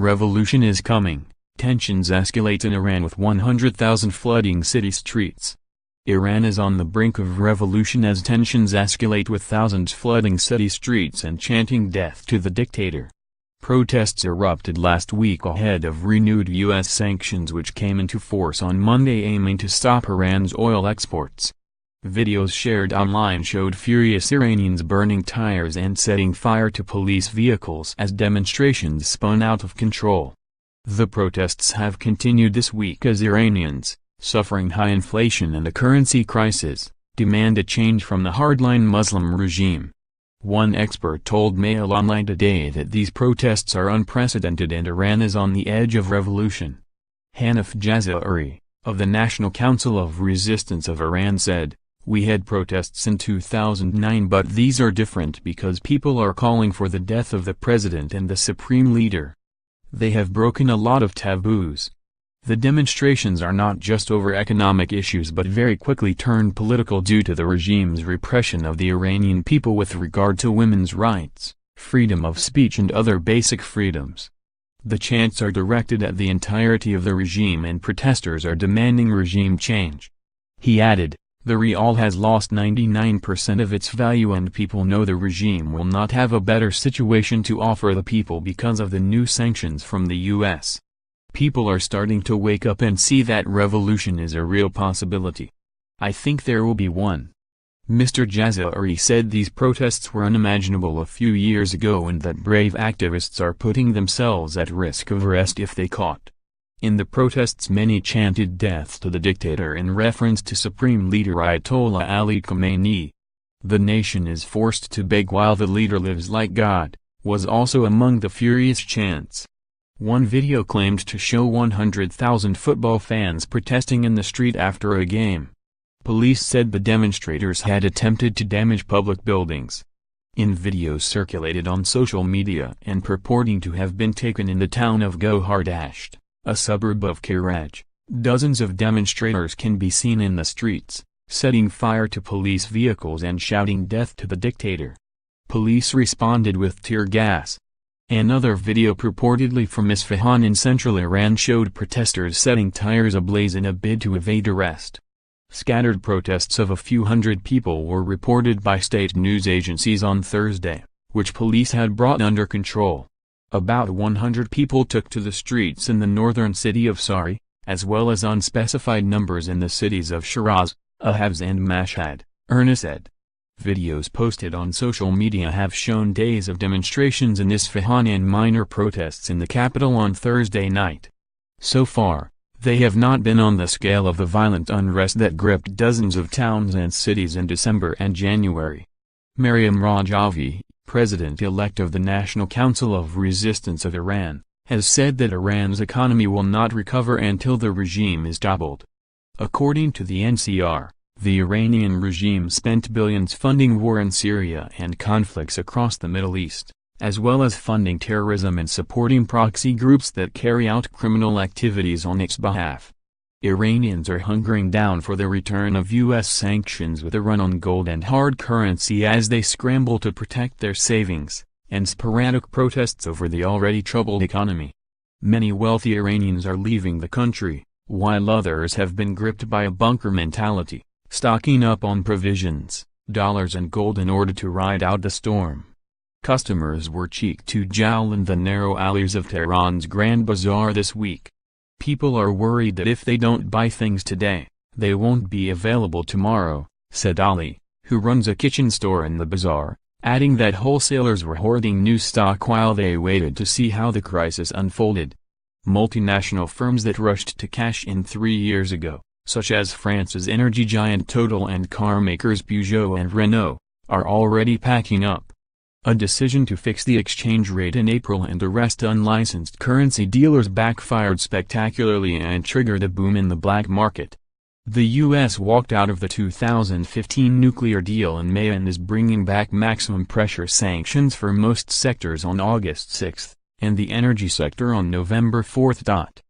Revolution is coming. Tensions escalate in Iran with 100,000 flooding city streets. Iran is on the brink of revolution as tensions escalate with thousands flooding city streets and chanting death to the dictator. Protests erupted last week ahead of renewed U.S. sanctions which came into force on Monday aiming to stop Iran's oil exports. Videos shared online showed furious Iranians burning tires and setting fire to police vehicles as demonstrations spun out of control. The protests have continued this week as Iranians, suffering high inflation and a currency crisis, demand a change from the hardline Muslim regime. One expert told Mail Online today that these protests are unprecedented and Iran is on the edge of revolution. Hanif Jazairi, of the National Council of Resistance of Iran said, "We had protests in 2009 but these are different because people are calling for the death of the president and the supreme leader. They have broken a lot of taboos. The demonstrations are not just over economic issues but very quickly turned political due to the regime's repression of the Iranian people with regard to women's rights, freedom of speech and other basic freedoms. The chants are directed at the entirety of the regime and protesters are demanding regime change." He added, "The rial has lost 99% of its value and people know the regime will not have a better situation to offer the people because of the new sanctions from the U.S. People are starting to wake up and see that revolution is a real possibility. I think there will be one." Mr. Jazairi said these protests were unimaginable a few years ago and that brave activists are putting themselves at risk of arrest if they caught. In the protests many chanted death to the dictator in reference to Supreme Leader Ayatollah Ali Khamenei. "The nation is forced to beg while the leader lives like God," was also among the furious chants. One video claimed to show 100,000 football fans protesting in the street after a game. Police said the demonstrators had attempted to damage public buildings. In videos circulated on social media and purporting to have been taken in the town of Gohardasht, a suburb of Karaj, dozens of demonstrators can be seen in the streets, setting fire to police vehicles and shouting death to the dictator. Police responded with tear gas. Another video purportedly from Isfahan in central Iran showed protesters setting tires ablaze in a bid to evade arrest. Scattered protests of a few hundred people were reported by state news agencies on Thursday, which police had brought under control. About 100 people took to the streets in the northern city of Sari, as well as unspecified numbers in the cities of Shiraz, Ahvaz and Mashhad, Ernest said. Videos posted on social media have shown days of demonstrations in Isfahan and minor protests in the capital on Thursday night. So far, they have not been on the scale of the violent unrest that gripped dozens of towns and cities in December and January. Maryam Rajavi, president-elect of the National Council of Resistance of Iran, has said that Iran's economy will not recover until the regime is toppled. According to the NCR, the Iranian regime spent billions funding war in Syria and conflicts across the Middle East, as well as funding terrorism and supporting proxy groups that carry out criminal activities on its behalf. Iranians are hunkering down for the return of U.S. sanctions with a run on gold and hard currency as they scramble to protect their savings, and sporadic protests over the already troubled economy. Many wealthy Iranians are leaving the country, while others have been gripped by a bunker mentality, stocking up on provisions, dollars and gold in order to ride out the storm. Customers were cheek to jowl in the narrow alleys of Tehran's Grand Bazaar this week. People are worried that if they don't buy things today, they won't be available tomorrow, said Ali, who runs a kitchen store in the bazaar, adding that wholesalers were hoarding new stock while they waited to see how the crisis unfolded. Multinational firms that rushed to cash in 3 years ago, such as France's energy giant Total and car makers Peugeot and Renault, are already packing up. A decision to fix the exchange rate in April and arrest unlicensed currency dealers backfired spectacularly and triggered a boom in the black market. The U.S. walked out of the 2015 nuclear deal in May and is bringing back maximum pressure sanctions for most sectors on August 6, and the energy sector on November 4.